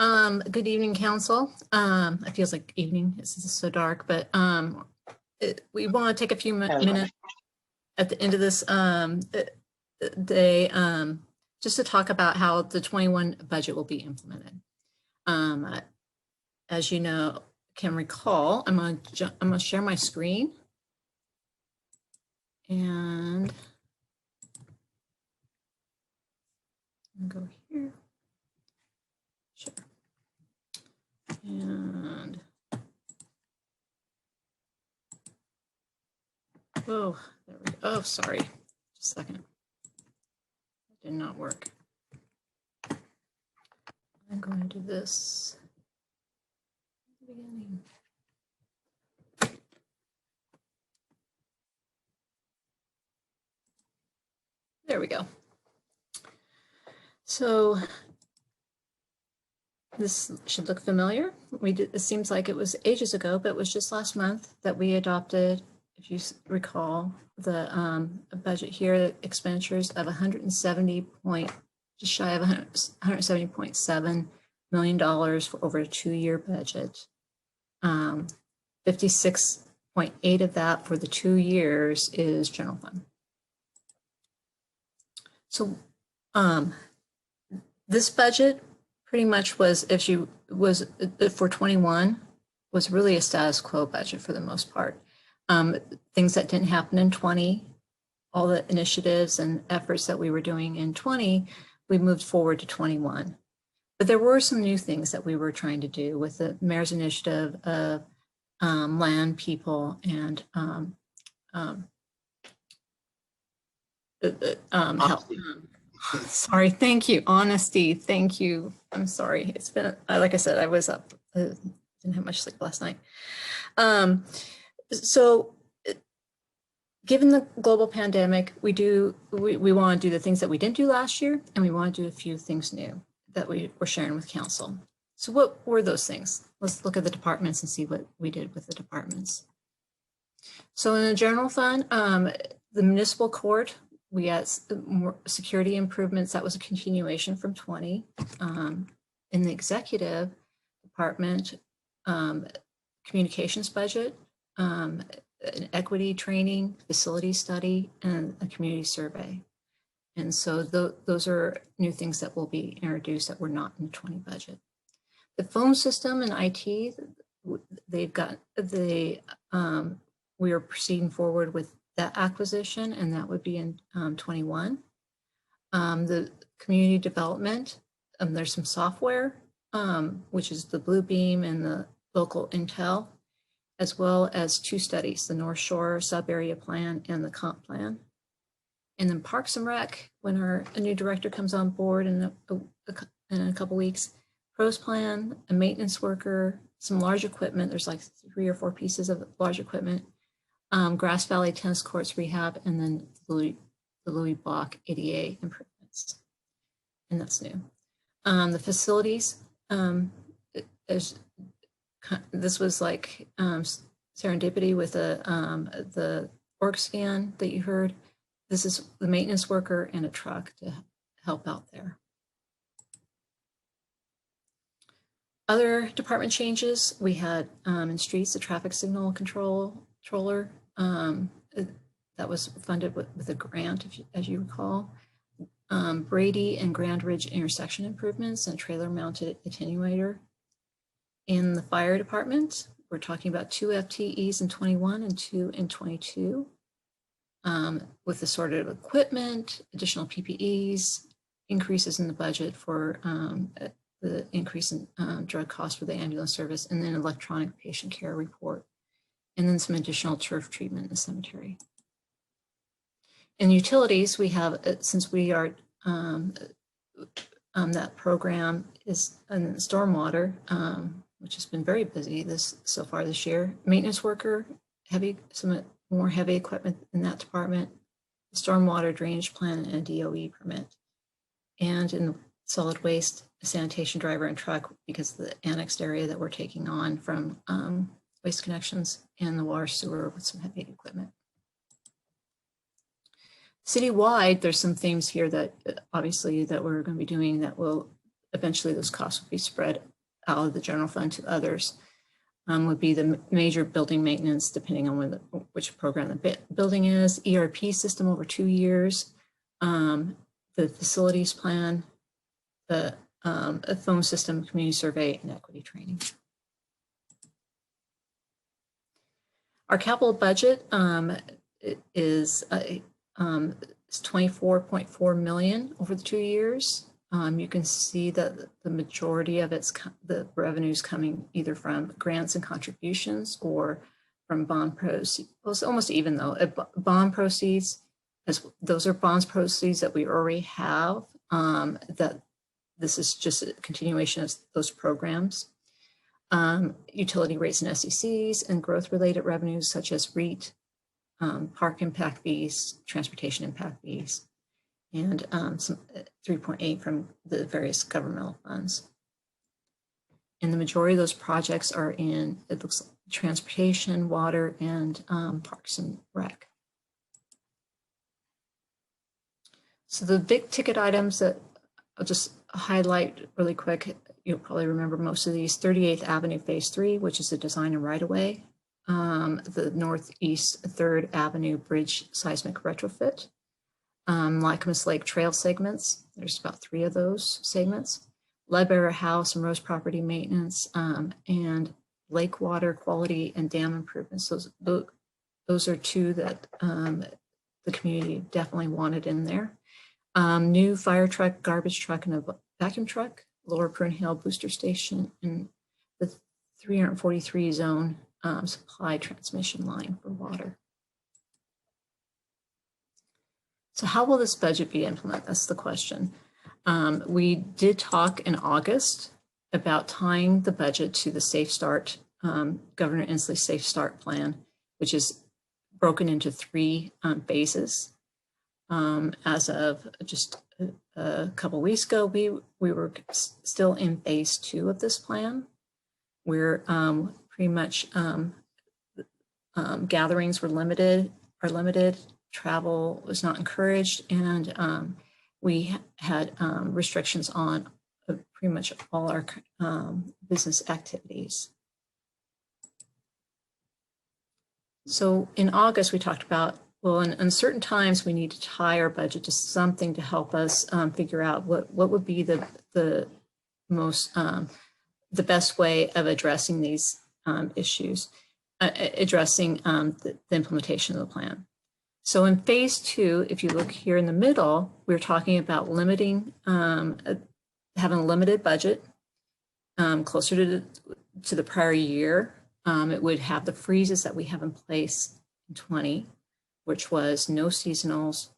Good evening, Council. It feels like evening. It's so dark, but we want to take a few minutes at the end of this day just to talk about how the 21 budget will be implemented. As you know, can recall, I'm gonna share my screen and go here. Sure. And oh, there we go. Oh, sorry. Just a second. It did not work. I'm going to do this at the beginning. There we go. So this should look familiar. It seems like it was ages ago, but it was just last month that we adopted, if you recall, the budget here, the expenditures of just shy of $170.7 million for over a 2-year budget. 56.8 of that for the 2 years is general fund. So this budget pretty much was, for 21, was really a status quo budget for the most part. Things that didn't happen in 20, all the initiatives and efforts that we were doing in 20, we moved forward to 21. But there were some new things that we were trying to do with the mayor's initiative of land, people, and health. Sorry, thank you. Honesty, thank you. I'm sorry. It's been, like I said, I was up, didn't have much sleep last night. So given the global pandemic, we want to do the things that we didn't do last year, and we want to do a few things new that we were sharing with council. So what were those things? Let's look at the departments and see what we did with the departments. So in the general fund, the municipal court, we had more security improvements. That was a continuation from 20. In the executive department, communications budget, an equity training, facility study, and a community survey. And so those are new things that will be introduced that were not in the 20 budget. The phone system and IT, we are proceeding forward with that acquisition, and that would be in 21. The community development, there's some software, which is the Bluebeam and the local intel, as well as 2 studies, the North Shore sub-area plan and the comp plan. And then Parks and Rec, when a new director comes on board in a couple weeks, pros plan, a maintenance worker, some large equipment. There's like 3 or 4 pieces of large equipment. Grass Valley tennis courts rehab, and then the Louis Block ADA improvements, and that's new. The facilities, this was like serendipity with the org scan that you heard. This is the maintenance worker and a truck to help out there. Other department changes, we had in streets, the traffic signal controller. That was funded with a grant, as you recall. Brady and Grand Ridge intersection improvements and trailer mounted attenuator. In the fire department, we're talking about 2 FTEs in 21 and 2 in 22. With assorted equipment, additional PPEs, increases in the budget for the increase in drug costs for the ambulance service, and then electronic patient care report, and then some additional turf treatment in the cemetery. In utilities, we have, since we are, that program is in stormwater, which has been very busy so far this year. Maintenance worker, some more heavy equipment in that department, stormwater drainage plan, and a DOE permit. And in the solid waste, a sanitation driver and truck, because of the annexed area that we're taking on from Waste Connections, and the water sewer with some heavy equipment. Citywide, there's some themes here that obviously that we're going to be doing that will eventually those costs would be spread out of the general fund to others. Would be the major building maintenance, depending on which program the building is, ERP system over 2 years, the facilities plan, the a phone system, community survey, and equity training. Our capital budget is 24.4 million over the 2 years. You can see that the majority of the revenues coming either from grants and contributions or from bond proceeds. Well, it's almost even though bond proceeds, as those are bonds proceeds that we already have. That this is just a continuation of those programs. Utility rates and SECs and growth-related revenues such as REIT, park impact fees, transportation impact fees, and some 3.8 from the various governmental funds. And the majority of those projects are in, it looks like, transportation, water, and parks and rec. So the big ticket items that I'll just highlight really quick, you'll probably remember most of these: 38th Avenue Phase 3, which is the design and right-of-way, the Northeast 3rd Avenue Bridge seismic retrofit, Lycoming Lake Trail segments, there's about 3 of those segments, Ledbetter House and Rose property maintenance, and lake water quality and dam improvements. Those are 2 that the community definitely wanted in there. New fire truck, garbage truck, and a vacuum truck, Lower Prune Hill Booster Station, and the 343 zone supply transmission line for water. So how will this budget be implemented? That's the question. We did talk in August about tying the budget to the Safe Start, Governor Inslee Safe Start plan, which is broken into 3 phases. As of just a couple of weeks ago, we were still in phase 2 of this plan. We're pretty much gatherings are limited, travel was not encouraged, and we had restrictions on pretty much all our business activities. So in August, we talked about, well, in certain times, we need to tie our budget to something to help us figure out what would be the most, the best way of addressing these issues, addressing the implementation of the plan. So in phase 2, if you look here in the middle, we're talking about limiting, having a limited budget, closer to the prior year. It would have the freezes that we have in place in 20, which was no seasonals,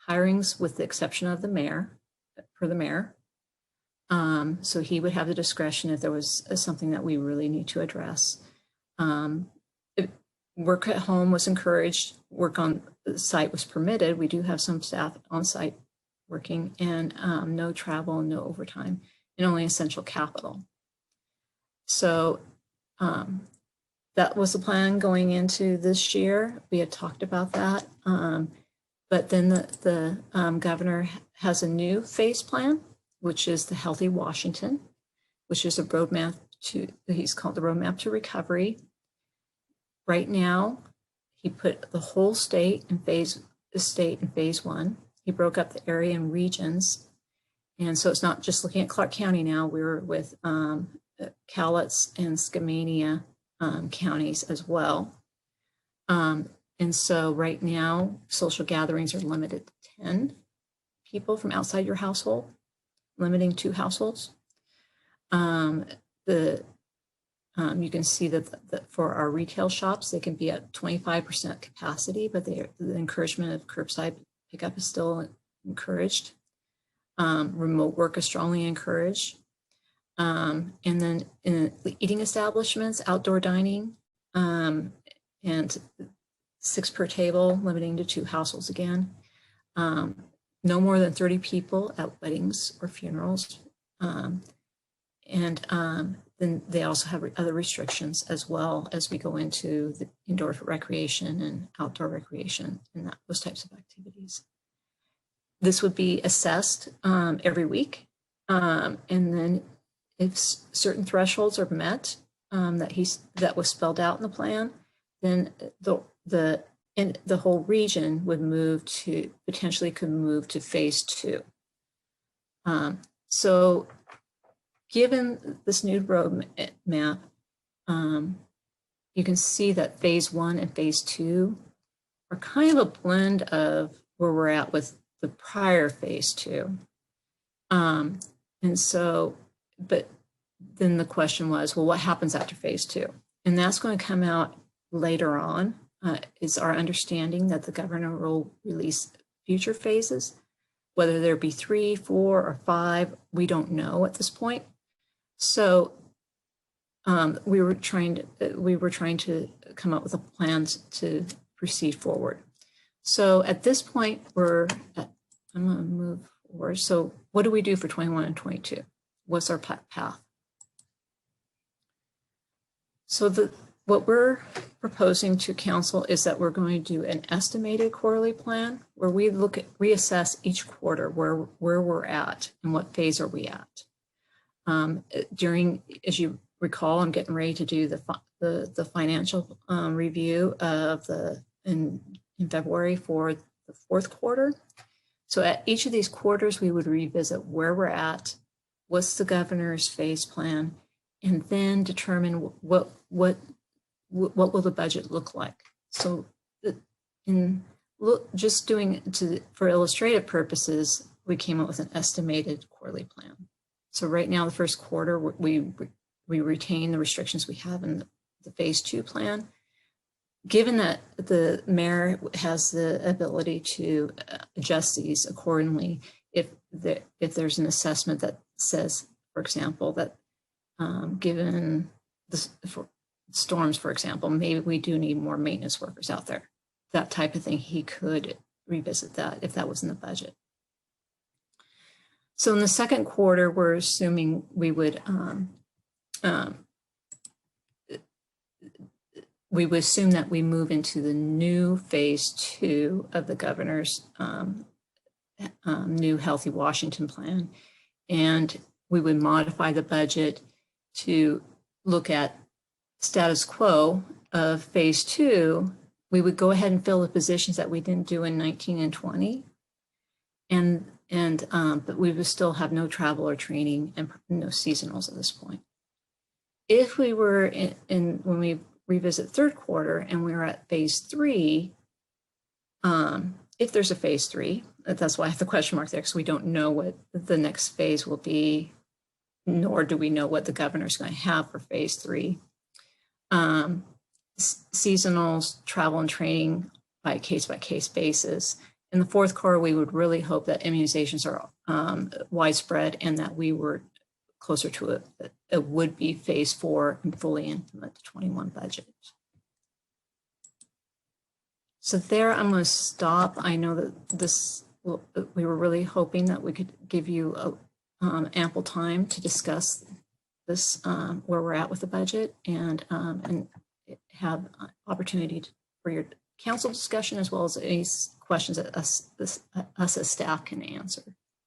hirings with the exception of the mayor, for the mayor. So he would have the discretion if there was something that we really need to address. Work at home was encouraged, work on the site was permitted. We do have some staff on site working, and no travel, no overtime, and only essential capital. So that was the plan going into this year. We had talked about that. But then the governor has a new phase plan, which is the Healthy Washington, which is a roadmap he's called the Roadmap to Recovery. Right now, he put the whole state in phase 1. He broke up the area in regions. And so it's not just looking at Clark County now, we're with Cowlitz and Skamania counties as well. And so right now, social gatherings are limited to 10 people from outside your household, limiting 2 households. You can see that for our retail shops, they can be at 25% capacity, but the encouragement of curbside pickup is still encouraged. Remote work is strongly encouraged. And then in eating establishments, outdoor dining, and 6 per table, limiting to 2 households again. No more than 30 people at weddings or funerals. Then they also have other restrictions as well as we go into the indoor recreation and outdoor recreation and those types of activities. This would be assessed every week And then if certain thresholds are met that was spelled out in the plan, then the whole region would potentially could move to phase 2. So given this new roadmap, you can see that phase 1 and phase 2 are kind of a blend of where we're at with the prior phase 2. And so, but then the question was, well, what happens after phase 2? And that's going to come out later on. Is our understanding that the governor will release future phases, whether there be 3, 4, or 5, we don't know at this point. So we were trying to come up with a plan to proceed forward. So at this point, I'm going to move forward. So what do we do for 21 and 22? What's our path? So what we're proposing to council is that we're going to do an estimated quarterly plan where we reassess each quarter where we're at and what phase are we at. As you recall, I'm getting ready to do the financial review of in February for the 4th quarter. So at each of these quarters, we would revisit where we're at, what's the governor's phase plan, and then determine what will the budget look like. So just for illustrative purposes, we came up with an estimated quarterly plan. So right now, the 1st quarter, we retain the restrictions we have in the phase 2 plan. Given that the mayor has the ability to adjust these accordingly, if there's an assessment that says, for example, that given for storms, for example, maybe we do need more maintenance workers out there, that type of thing, he could revisit that if that was in the budget. So in the 2nd quarter, we're assuming we would assume that we move into the new phase 2 of the governor's new Healthy Washington plan. And we would modify the budget to look at status quo of phase 2. We would go ahead and fill the positions that we didn't do in 19 and 20. But we would still have no travel or training and no seasonals at this point. If we were when we revisit 3rd quarter and we were at phase 3, if there's a phase 3, that's why I have the question mark there, because we don't know what the next phase will be, nor do we know what the governor's going to have for phase 3. Seasonals, travel and training by case basis. In the 4th quarter, we would really hope that immunizations are widespread and that we were closer to a would-be phase 4 and fully implement the 21 budget. So there, I'm going to stop. I know that we were really hoping that we could give you ample time to discuss this, where we're at with the budget, and have opportunity for your council discussion as well as any questions that us as staff can answer.